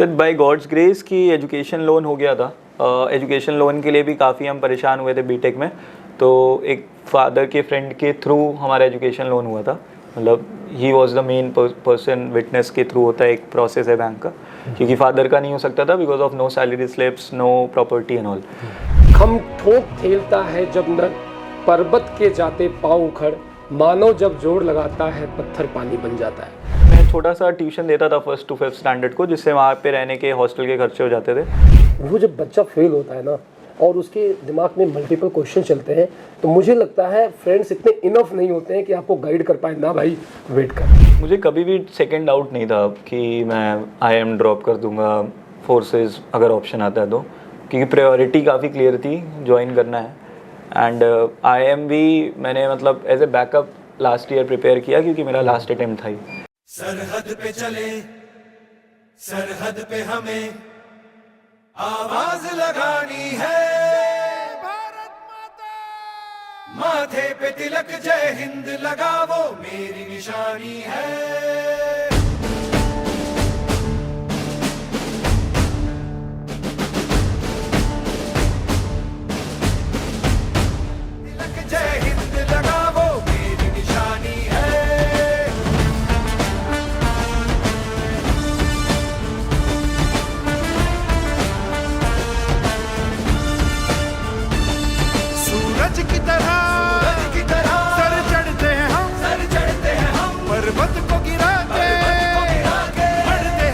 Sir bye God's grace की education loan हो गया था। एजुकेशन लोन के लिए भी काफ़ी हम परेशान हुए थे बीटेक में, तो एक फादर के फ्रेंड के थ्रू हमारा एजुकेशन लोन हुआ था। मतलब he was the main person, witness के थ्रू होता है एक प्रोसेस है बैंक का, क्योंकि फादर का नहीं हो सकता था because of no salary slips, no property and all. खम ठोक खेलता है जब नर, पर्वत के जाते पाँव उखड़, मानव जब जोड़ लगाता है पत्थर पानी बन जाता है। मैं छोटा सा ट्यूशन देता था 1st to 5th स्टैंडर्ड को, जिससे वहाँ पे रहने के हॉस्टल के खर्चे हो जाते थे। वो जब बच्चा फेल होता है ना और उसके दिमाग में मल्टीपल क्वेश्चन चलते हैं, तो मुझे लगता है फ्रेंड्स इतने इनफ नहीं होते हैं कि आपको गाइड कर पाए। ना भाई वेट कर। मुझे कभी भी सेकंड डाउट नहीं था कि मैं IIM ड्रॉप कर दूंगा, फोर्सेस अगर ऑप्शन आता है तो, क्योंकि प्रायोरिटी काफ़ी क्लियर थी, ज्वाइन करना है। एंड IIM भी मैंने मतलब as a backup last year prepare किया, क्योंकि मेरा लास्ट अटेम्प्ट था ही। सरहद पे चले, सरहद पे हमें आवाज लगानी है, भारत माता माथे पे तिलक जय हिंद लगावो मेरी निशानी है। तिलक जय हिंद लगावो मेरी निशानी है। सूरज की तरह सर चढ़ते हैं हम, पर्वत को गिरा के बढ़ते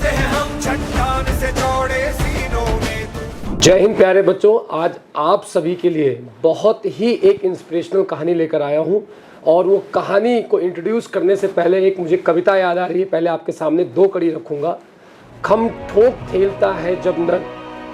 हैं हम चट्टान से चौड़े सीनों में। जय हिंद प्यारे बच्चों, आज आप सभी के लिए बहुत ही एक इंस्पिरेशनल कहानी लेकर आया हूँ। और वो कहानी को इंट्रोड्यूस करने से पहले एक मुझे कविता याद आ रही है। पहले आपके सामने 2 कड़ी रखूँगा। खम ठोक खेलता है जब नर,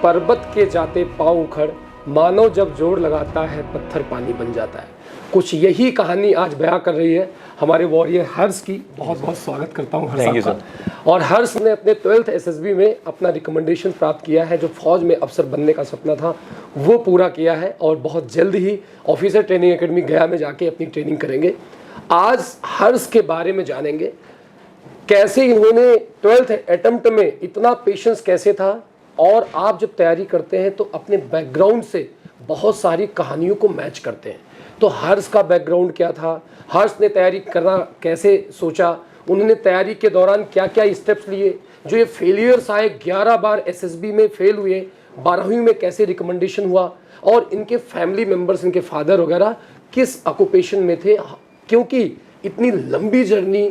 पर्वत के जाते पाँव उखड़, मानव जब जोड़ लगाता है पत्थर पानी बन जाता है। कुछ यही कहानी आज बयां कर रही है हमारे वॉरियर हर्ष की। बहुत बहुत स्वागत करता हूं हर्ष आपका। और हर्ष ने अपने 12th SSB में अपना रिकमेंडेशन प्राप्त किया है। जो फौज में अफसर बनने का सपना था वो पूरा किया है, और बहुत जल्द ही ऑफिसर ट्रेनिंग एकेडमी गया में जाके अपनी ट्रेनिंग करेंगे। आज हर्ष के बारे में जानेंगे, कैसे इन्होंने 12th अटेम्प्ट में इतना पेशेंस कैसे था, और आप जब तैयारी करते हैं तो अपने बैकग्राउंड से बहुत सारी कहानियों को मैच करते हैं। तो हर्ष का बैकग्राउंड क्या था, हर्ष ने तैयारी करना कैसे सोचा, उन्होंने तैयारी के दौरान क्या क्या स्टेप्स लिए, जो ये फेलियर्स आए, 11 बार SSB में फेल हुए, 12वीं में कैसे रिकमेंडेशन हुआ, और इनके फैमिली मेम्बर्स, इनके फादर वगैरह किस ऑक्यूपेशन में थे। क्योंकि इतनी लंबी जर्नी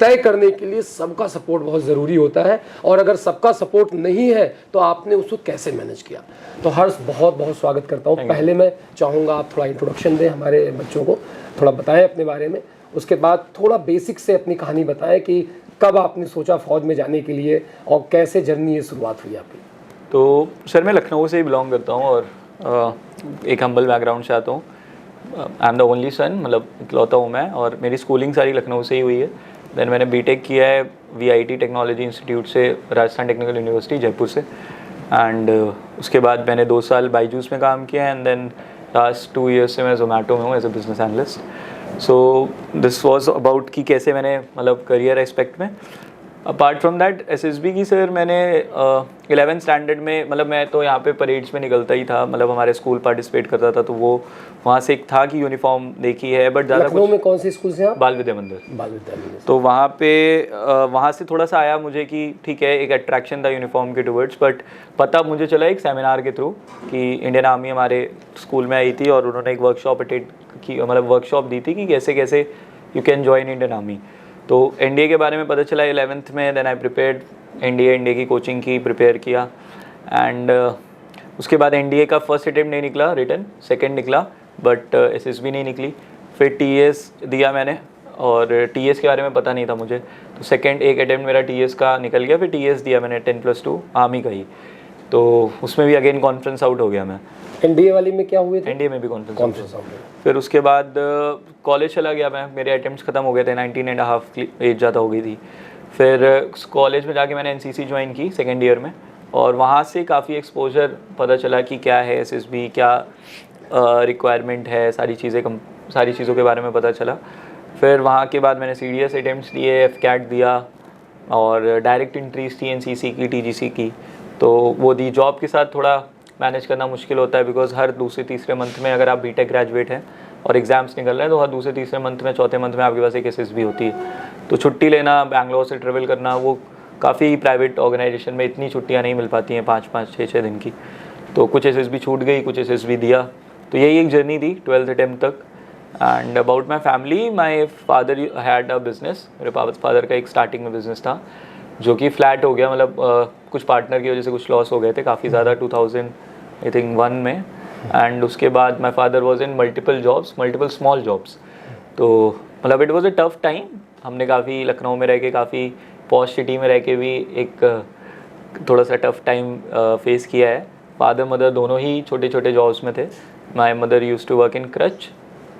तय करने के लिए सबका सपोर्ट बहुत ज़रूरी होता है, और अगर सबका सपोर्ट नहीं है तो आपने उसको कैसे मैनेज किया। तो हर्ष बहुत बहुत स्वागत करता हूँ। पहले मैं चाहूँगा आप थोड़ा इंट्रोडक्शन दें हमारे बच्चों को, थोड़ा बताएं अपने बारे में। उसके बाद थोड़ा बेसिक से अपनी कहानी बताएं कि कब आपने सोचा फ़ौज में जाने के लिए, और कैसे जर्नी ये शुरुआत हुई आपकी। तो सर मैं लखनऊ से ही बिलोंग करता हूँ, और एक हम्बल बैकग्राउंड से आता हूँ। I am the only son, मतलब इकलौता हूँ मैं, और मेरी स्कूलिंग सारी लखनऊ से ही हुई है। देन मैंने बीटेक किया है VIT टेक्नोलॉजी इंस्टीट्यूट से, राजस्थान टेक्निकल यूनिवर्सिटी जयपुर से। एंड उसके बाद मैंने 2 साल बायजूस में काम किया, एंड देन लास्ट 2 ईयर्स से मैं जोमेटो में हूँ as a business analyst. So this was about कि कैसे मैंने मतलब करियर एस्पेक्ट में। अपार्ट फ्रॉम दैट SSB की सर मैंने 11th स्टैंडर्ड में, मतलब मैं तो यहाँ पे परेड्स में निकलता ही था, मतलब हमारे स्कूल पार्टिसिपेट करता था, तो वो वहाँ से एक था कि यूनिफॉर्म देखी है, बट ज़्यादा लखनऊ में कौन से स्कूल से आप? बाल विद्या मंदिर। बाल विद्या मंदिर। तो वहाँ पे वहाँ से थोड़ा सा आया मुझे कि ठीक है, एक अट्रैक्शन था यूनिफॉर्म के टुवर्ड्स, बट पता मुझे चला एक सेमिनार के थ्रू कि इंडियन आर्मी हमारे स्कूल में आई थी, और उन्होंने एक वर्कशॉप अटेंड की, मतलब वर्कशॉप दी थी कि कैसे कैसे you can join Indian army. तो NDA के बारे में पता चला 11th में। देन आई प्रिपेयर्ड NDA की कोचिंग की, प्रिपेयर किया, एंड उसके बाद NDA का फर्स्ट अटेम्प्ट नहीं निकला, रिटन सेकंड निकला, बट SSB नहीं निकली। फिर TS दिया मैंने, और TS के बारे में पता नहीं था मुझे, तो सेकंड एक अटेम्प्ट मेरा TS का निकल गया। फिर TS दिया मैंने 10+2 आर्मी का ही, तो उसमें भी अगेन कॉन्फ्रेंस आउट हो गया मैं। NDA वाली में क्या हुए थे? NDA में भी कॉन्फ्रेंस आउट। फिर उसके बाद कॉलेज चला गया मैं, मेरे अटेम्प्ट्स ख़त्म हो गए थे, 19.5 एज ज़्यादा हो गई थी। फिर कॉलेज में जाके मैंने NCC ज्वाइन की 2nd ईयर में, और वहाँ से काफ़ी एक्सपोजर पता चला कि क्या है SSB, क्या रिक्वायरमेंट है, सारी चीज़ों के बारे में पता चला। फिर वहाँ के बाद मैंने CDS अटेम्प्ट्स दिए, FCAT दिया, और डायरेक्ट एंट्रीज थी एनसीसी की, टीजीसी की, तो वो दी। जॉब के साथ थोड़ा मैनेज करना मुश्किल होता है बिकॉज हर दूसरे तीसरे मंथ में अगर आप बीटेक ग्रेजुएट हैं और एग्जाम्स निकल रहे हैं तो हर दूसरे तीसरे मंथ में, चौथे मंथ में आपके पास एक एसएसबी होती है। तो छुट्टी लेना, बैंगलोर से ट्रेवल करना, वो काफ़ी प्राइवेट ऑर्गेनाइजेशन में इतनी छुट्टियाँ नहीं मिल पाती हैं 5-5, 6-6 दिन की। तो कुछ एसएसबी छूट गई, कुछ एसएसबी दिया। तो यही एक जर्नी थी 12th अटेम्प्ट तक। And about my family, my father had a business. मेरे फादर का एक स्टार्टिंग में बिजनेस था जो कि फ्लैट हो गया, मतलब कुछ पार्टनर की वजह से कुछ लॉस हो गए थे काफ़ी ज़्यादा 2001 में। एंड उसके बाद my father was in multiple jobs, multiple small jobs. तो मतलब it was a tough time. हमने काफ़ी लखनऊ में रह के, काफ़ी पॉश सिटी में रह के भी एक थोड़ा सा टफ टाइम फेस किया है। फादर मदर दोनों ही छोटे छोटे जॉब्स में थे। My mother use to work in creche,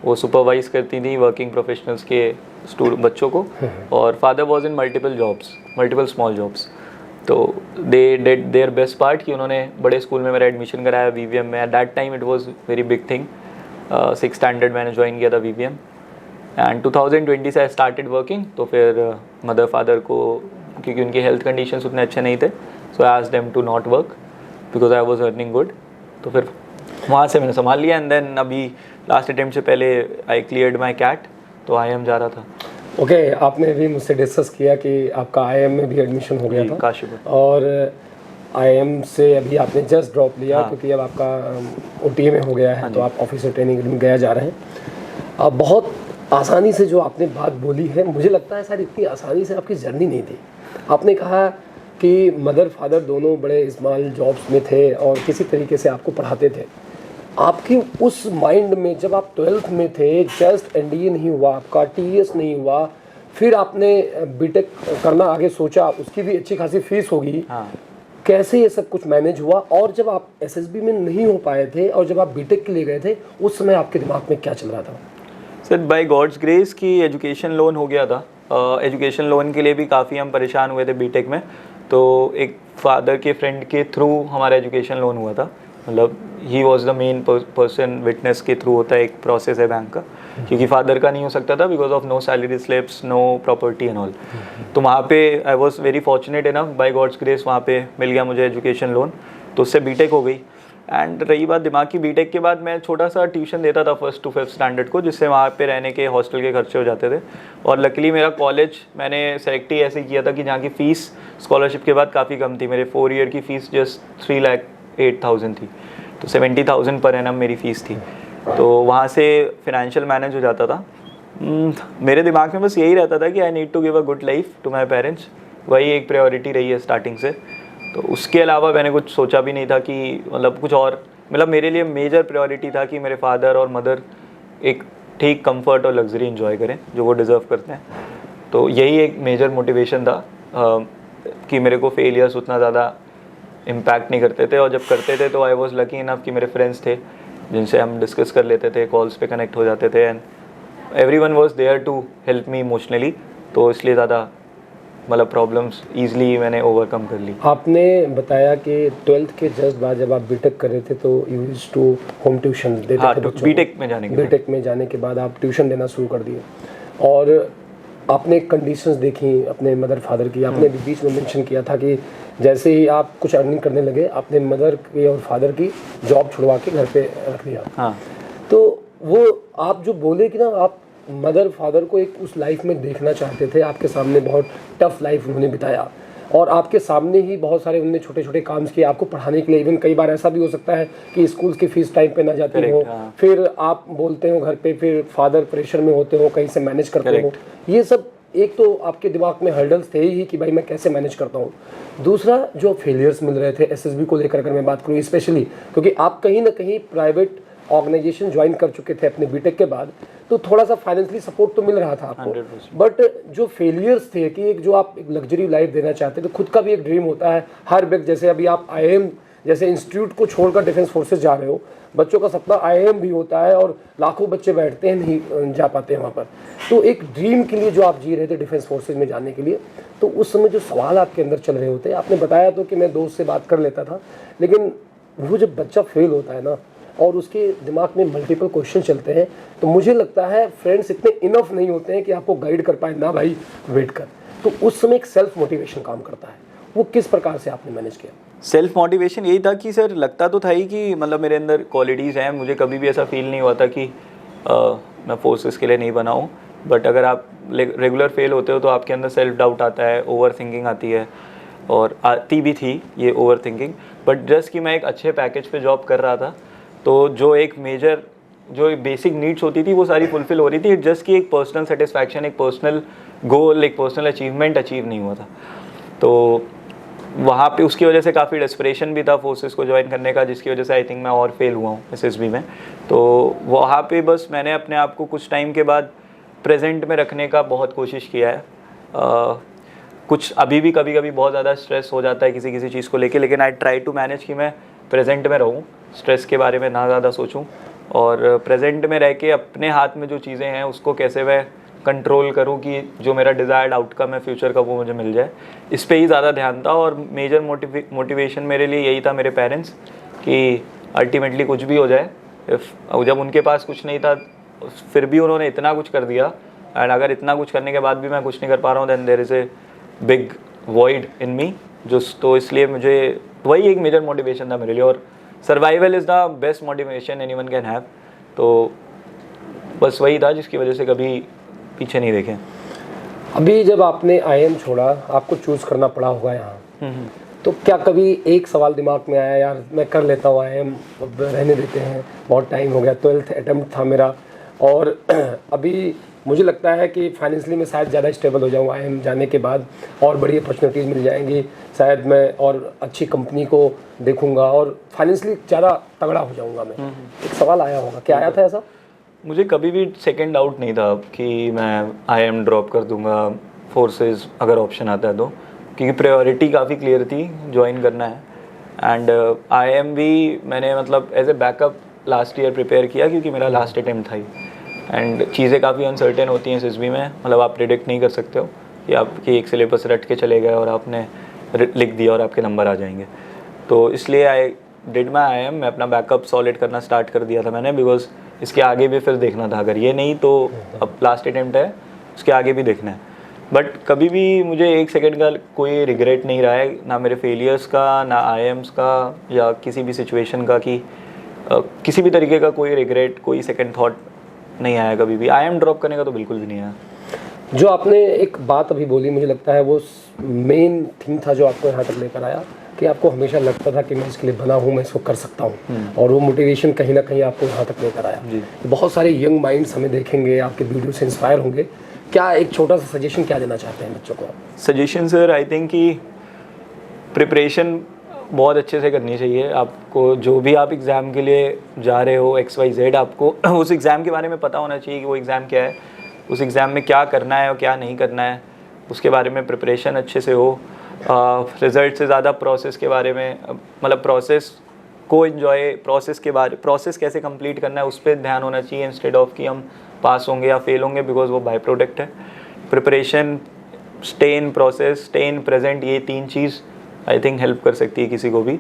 वो सुपरवाइज करती थी वर्किंग प्रोफेशनल्स के बच्चों को, और father was in multiple jobs, multiple small jobs. तो they did their best part कि उन्होंने बड़े स्कूल में मेरा एडमिशन कराया वीवीएम में। At that time it was very big thing. 6th standard मैंने ज्वाइन किया था वीवीएम, एंड 2020 से आई स्टार्टेड वर्किंग। तो फिर मदर फादर को, क्योंकि उनके हेल्थ कंडीशंस उतने अच्छे नहीं थे, so I asked them to not work because I was earning good. तो फिर वहाँ से मैंने संभाल लिया। एंड देन अभी लास्ट अटेम्प्ट से पहले आई क्लियर्ड माई कैट, तो IIM जा रहा था। ओके, आपने भी मुझसे डिस्कस किया कि आपका IIM में भी एडमिशन हो गया था काशीपुर, और IIM से अभी आपने जस्ट ड्रॉप लिया। हाँ। क्योंकि अब आपका OTA में हो गया है, तो आप ऑफिसर ट्रेनिंग में गया जा रहे हैं। अब बहुत आसानी से जो आपने बात बोली है, मुझे लगता है शायद इतनी आसानी से आपकी जर्नी नहीं थी। आपने कहा कि मदर फादर दोनों बड़े स्मॉल जॉब्स में थे और किसी तरीके से आपको पढ़ाते थे। आपकी उस माइंड में जब आप 12th में थे, जस्ट NDA नहीं हुआ आपका, TS नहीं हुआ, फिर आपने बीटेक करना आगे सोचा, उसकी भी अच्छी खासी फीस होगी। हाँ। कैसे ये सब कुछ मैनेज हुआ? और जब आप SSB में नहीं हो पाए थे और जब आप बीटेक के लिए गए थे, उस समय आपके दिमाग में क्या चल रहा था? सर, बाय गॉड्स ग्रेस की एजुकेशन लोन हो गया था। एजुकेशन लोन के लिए भी काफ़ी हम परेशान हुए थे बीटेक में। तो एक फादर के फ्रेंड के थ्रू हमारा एजुकेशन लोन हुआ था। मतलब he was the main person, witness के थ्रू होता है, एक प्रोसेस है बैंक का, क्योंकि फादर का नहीं हो सकता था because of no salary slips, no property and all. तो वहाँ पे I was very fortunate enough, by God's grace वहाँ पे मिल गया मुझे एजुकेशन लोन। तो उससे बीटेक हो गई। एंड रही बात दिमाग की, बीटेक के बाद मैं छोटा सा ट्यूशन देता था 1st to 5th स्टैंडर्ड को, जिससे वहाँ पे रहने के हॉस्टल के खर्चे हो जाते थे। और लकीली मेरा कॉलेज मैंने सेलेक्ट ही ऐसे किया था कि जहाँ की फ़ीस स्कॉलरशिप के बाद काफ़ी कम थी। मेरे 4 ईयर की फ़ीस जस्ट 3,08,000 थी, तो 70,000 पर एनम मेरी फ़ीस थी। तो वहाँ से फिनेंशियल मैनेज हो जाता था। मेरे दिमाग में बस यही रहता था कि I need to give a good life to my parents. वही एक प्रायोरिटी रही है स्टार्टिंग से। तो उसके अलावा मैंने कुछ सोचा भी नहीं था कि मतलब कुछ और, मतलब मेरे लिए मेजर प्रायोरिटी था कि मेरे फादर और मदर एक ठीक कंफर्ट और लग्जरी एंजॉय करें जो वो डिज़र्व करते हैं। तो यही एक मेजर मोटिवेशन था कि मेरे को फेलियर्स उतना ज़्यादा इम्पैक्ट नहीं करते थे, और जब करते थे तो आई वॉज लकी इनफ कि मेरे फ्रेंड्स थे जिनसे हम डिस्कस कर लेते थे, कॉल्स पे कनेक्ट हो जाते थे, and everyone was there to help me emotionally. तो इसलिए ज़्यादा मतलब प्रॉब्लम्स ईजिली मैंने ओवरकम कर ली। आपने बताया कि 12th के जस्ट बाद जब आप बीटेक कर रहे थे तो you used to home tuition देते थे बच्चों को। बीटेक में जाने के बाद आप ट्यूशन देना शुरू कर दिए, और आपने कंडीशंस देखी अपने मदर फादर की। आपने भी बीच में मेंशन किया था कि जैसे ही आप कुछ अर्निंग करने लगे, आपने मदर की और फादर की जॉब छुड़वा के घर पे रख दिया। हाँ। तो वो आप जो बोले कि ना आप मदर फादर को एक उस लाइफ में देखना चाहते थे, आपके सामने बहुत टफ लाइफ उन्होंने बिताया, और आपके सामने ही बहुत सारे उन्होंने छोटे छोटे काम किए आपको पढ़ाने के लिए। इवन कई बार ऐसा भी हो सकता है कि स्कूल की फीस टाइम पे ना जाती हो, फिर आप बोलते हो घर पे, फिर फादर प्रेशर में होते हो, कहीं से मैनेज करते हो। ये सब एक तो आपके दिमाग में हर्डल्स थे ही कि भाई मैं कैसे मैनेज करता हूँ। दूसरा, जो फेलियर्स मिल रहे थे SSB को लेकर, अगर मैं बात करूँ स्पेशली, क्योंकि आप कहीं ना कहीं प्राइवेट ऑर्गेनाइजेशन ज्वाइन कर चुके थे अपने बीटेक के बाद, तो थोड़ा सा फाइनेंशियली सपोर्ट तो मिल रहा था आपको, 100%। बट जो फेलियर्स थे कि एक जो आप एक लग्जरी लाइफ देना चाहते थे, खुद का भी एक ड्रीम होता है हर व्यक्ति। जैसे अभी आप IIM जैसे इंस्टीट्यूट को छोड़कर डिफेंस फोर्सेस जा रहे हो, बच्चों का सपना IIM भी होता है और लाखों बच्चे बैठते हैं, नहीं जा पाते हैं वहाँ पर। तो एक ड्रीम के लिए जो आप जी रहे थे डिफेंस फोर्सेज में जाने के लिए, तो उस समय जो सवाल आपके अंदर चल रहे होते, आपने बताया तो कि मैं दोस्त से बात कर लेता था, लेकिन वो जब बच्चा फेल होता है ना और उसके दिमाग में मल्टीपल क्वेश्चन चलते हैं, तो मुझे लगता है फ्रेंड्स इतने इनफ नहीं होते हैं कि आपको गाइड कर पाए, ना भाई वेट कर। तो उस समय एक सेल्फ मोटिवेशन काम करता है, वो किस प्रकार से आपने मैनेज किया? सेल्फ मोटिवेशन यही था कि सर लगता तो था ही कि मतलब मेरे अंदर क्वालिटीज़ हैं, मुझे कभी भी ऐसा फील नहीं हुआ था कि मैं फोर्सेस के लिए नहीं बना हूँ। बट अगर आप रेगुलर फेल होते हो तो आपके अंदर सेल्फ डाउट आता है, ओवर थिंकिंग आती है, और आती भी थी ये ओवर थिंकिंग। बट जस्ट कि मैं एक अच्छे पैकेज पे जॉब कर रहा था, तो जो एक मेजर जो बेसिक नीड्स होती थी वो सारी फुलफ़िल हो रही थी। जस्ट कि एक पर्सनल सेटिस्फैक्शन, एक पर्सनल गोल, एक पर्सनल अचीवमेंट अचीव नहीं हुआ था। तो वहाँ पे उसकी वजह से काफ़ी डेस्परेशन भी था फोर्सेस को ज्वाइन करने का, जिसकी वजह से आई थिंक मैं और फेल हुआ हूँ SSB में। तो वहाँ पे बस मैंने अपने आप को कुछ टाइम के बाद प्रेजेंट में रखने का बहुत कोशिश किया है। कुछ अभी भी कभी कभी बहुत ज़्यादा स्ट्रेस हो जाता है किसी किसी चीज़ को लेके, लेकिन आई ट्राई टू मैनेज कि मैं प्रेजेंट में रहूँ, स्ट्रेस के बारे में ना ज़्यादा सोचूं, और प्रेजेंट में रह के अपने हाथ में जो चीज़ें हैं उसको कैसे मैं कंट्रोल करूं कि जो मेरा डिज़ायर्ड आउटकम है फ्यूचर का वो मुझे मिल जाए। इस पे ही ज़्यादा ध्यान था। और मेजर मोटिवेशन मेरे लिए यही था, मेरे पेरेंट्स, कि अल्टीमेटली कुछ भी हो जाए, जब उनके पास कुछ नहीं था फिर भी उन्होंने इतना कुछ कर दिया, एंड अगर इतना कुछ करने के बाद भी मैं कुछ नहीं कर पा रहा हूँ then there is a big void in me. तो इसलिए मुझे वही एक मेजर मोटिवेशन था मेरे लिए। और survival is the best motivation anyone can have. तो बस वही था जिसकी वजह से कभी पीछे नहीं देखे। अभी जब आपने IIM छोड़ा, आपको चूज़ करना पड़ा होगा यहाँ, तो क्या कभी एक सवाल दिमाग में आया, यार मैं कर लेता हूँ IIM, अब रहने देते हैं, बहुत टाइम हो गया, 12th अटेम्प्ट था मेरा, और अभी मुझे लगता है कि फाइनेंशियली मैं शायद ज़्यादा स्टेबल हो जाऊँ IIM जाने के बाद, और बड़ी अपॉर्चुनिटीज़ मिल जाएंगी, शायद मैं और अच्छी कंपनी को देखूँगा और फाइनेंशियली ज़्यादा तगड़ा हो जाऊँगा मैं। एक सवाल आया होगा, क्या आया था ऐसा? मुझे कभी भी सेकंड डाउट नहीं था कि मैं IIM ड्रॉप कर दूंगा फोर्सेस अगर ऑप्शन आता है तो, क्योंकि प्रायोरिटी काफ़ी क्लियर थी, ज्वाइन करना है। एंड IIM भी मैंने मतलब as a backup last year prepare किया, क्योंकि मेरा लास्ट अटेम्प्ट था ही। एंड चीज़ें काफ़ी अनसर्टेन होती हैं SSB में, मतलब आप प्रेडिक्ट नहीं कर सकते हो कि आपकी एक सिलेबस रट के चले गए और आपने लिख दिया और आपके नंबर आ जाएंगे। तो इसलिए आई डिड माई IIM, मैं अपना बैकअप सॉलिड करना स्टार्ट कर दिया था मैंने, बिकॉज इसके आगे भी फिर देखना था, अगर ये नहीं तो अब लास्ट अटेम्प्ट है, उसके आगे भी देखना है। बट कभी भी मुझे एक सेकंड का कोई रिग्रेट नहीं रहा है, ना मेरे फेलियर्स का, ना IIMs का, या किसी भी सिचुएशन का, कि किसी भी तरीके का कोई रिग्रेट, कोई सेकंड थॉट नहीं आया कभी भी। IIM ड्रॉप करने का तो बिल्कुल भी नहीं आया। जो आपने एक बात अभी बोली, मुझे लगता है वो मेन थिंग था जो आपको यहाँ तक लेकर आया, कि आपको हमेशा लगता था कि मैं इसके लिए बना हूँ, मैं इसको कर सकता हूँ, और वो मोटिवेशन कहीं ना कहीं आपको यहाँ तक लेकर आया। बहुत सारे यंग माइंड्स हमें देखेंगे, आपके वीडियो से इंस्पायर होंगे। क्या एक छोटा सा सजेशन क्या देना चाहते हैं बच्चों को? सजेशन सर, आई थिंक कि प्रिपरेशन बहुत अच्छे से करनी चाहिए आपको। जो भी आप एग्ज़ाम के लिए जा रहे हो XYZ, आपको उस एग्ज़ाम के बारे में पता होना चाहिए कि वो एग्ज़ाम क्या है, उस एग्ज़ाम में क्या करना है और क्या नहीं करना है, उसके बारे में प्रिपरेशन अच्छे से हो। रिज़ल्ट से ज़्यादा प्रोसेस के बारे में, मतलब प्रोसेस को एंजॉय, प्रोसेस कैसे कंप्लीट करना है उस पर ध्यान होना चाहिए, इंस्टेड ऑफ कि हम पास होंगे या फेल होंगे, बिकॉज वो बाय प्रोडक्ट है। Preparation, stay in process, stay in present, ये तीन चीज़ आई थिंक हेल्प कर सकती है किसी को भी,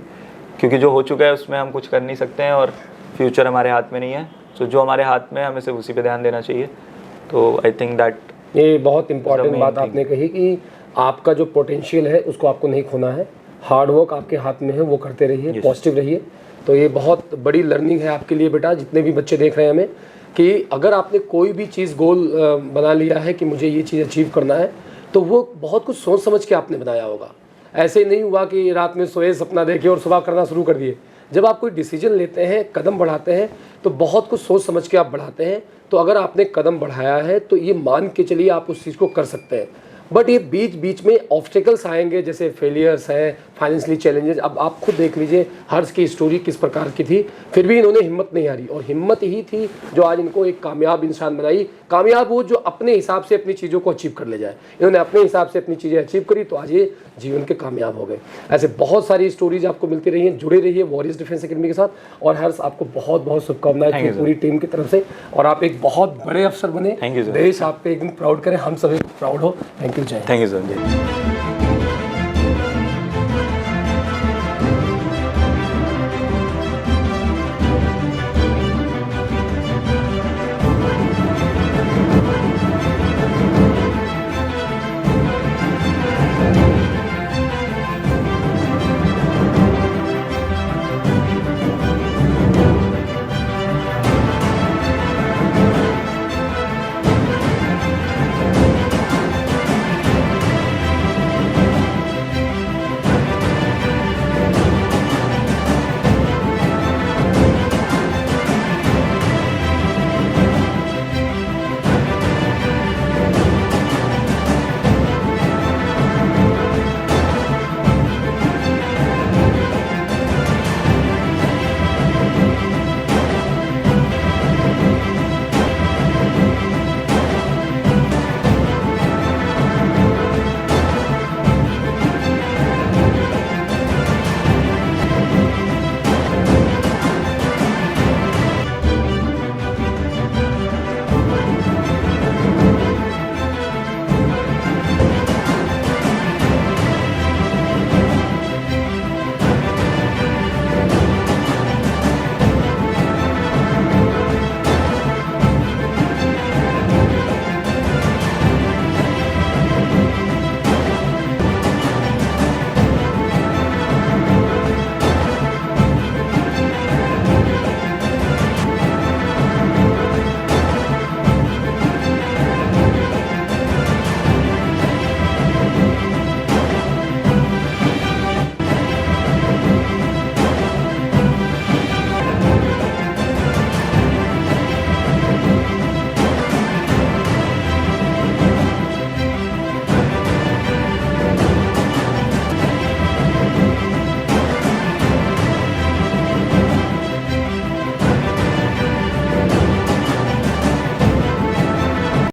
क्योंकि जो हो चुका है उसमें हम कुछ कर नहीं सकते हैं और फ्यूचर हमारे हाथ में नहीं है। तो जो हमारे हाथ में है हमें सिर्फ उसी पे ध्यान देना चाहिए। तो आई थिंक दैट, ये बहुत इंपॉर्टेंट बात आपने कही कि आपका जो पोटेंशियल है उसको आपको नहीं खोना है, हार्ड वर्क आपके हाथ में है, वो करते रहिए, पॉजिटिव रहिए। तो ये बहुत बड़ी लर्निंग है आपके लिए बेटा, जितने भी बच्चे देख रहे हैं हमें, कि अगर आपने कोई भी चीज़ गोल बना लिया है कि मुझे ये चीज़ अचीव करना है, तो वो बहुत कुछ सोच समझ के आपने बनाया होगा। ऐसे ही नहीं हुआ कि रात में सोए, सपना देखे और सुबह करना शुरू कर दिए। जब आप कोई डिसीजन लेते हैं, कदम बढ़ाते हैं, तो बहुत कुछ सोच समझ के आप बढ़ाते हैं। तो अगर आपने कदम बढ़ाया है तो ये मान के चलिए आप उस चीज़ को कर सकते हैं। बट ये बीच बीच में ऑब्स्टिकल्स आएंगे, जैसे फेलियर्स हैं, फाइनेंशियली चैलेंजेस। अब आप खुद देख लीजिए हर्ष की स्टोरी किस प्रकार की थी, फिर भी इन्होंने हिम्मत नहीं हारी, और हिम्मत ही थी जो आज इनको एक कामयाब इंसान बनाई। कामयाब वो जो अपने हिसाब से अपनी चीज़ों को अचीव कर ले जाए। इन्होंने अपने हिसाब से अपनी चीज़ें अचीव करी, तो आज ये जीवन के कामयाब हो गए। ऐसे बहुत सारी स्टोरीज आपको मिलती रही हैं। जुड़े रहिए वॉरियर्स डिफेंस एकेडमी के साथ। और हर्ष, आपको बहुत बहुत शुभकामनाएं पूरी टीम की तरफ से, और आप एक बहुत बड़े अफसर बने। देश आप पे एकदम प्राउड करें, हम सभी प्राउड हो। थैंक यू, जय। Thank you sir.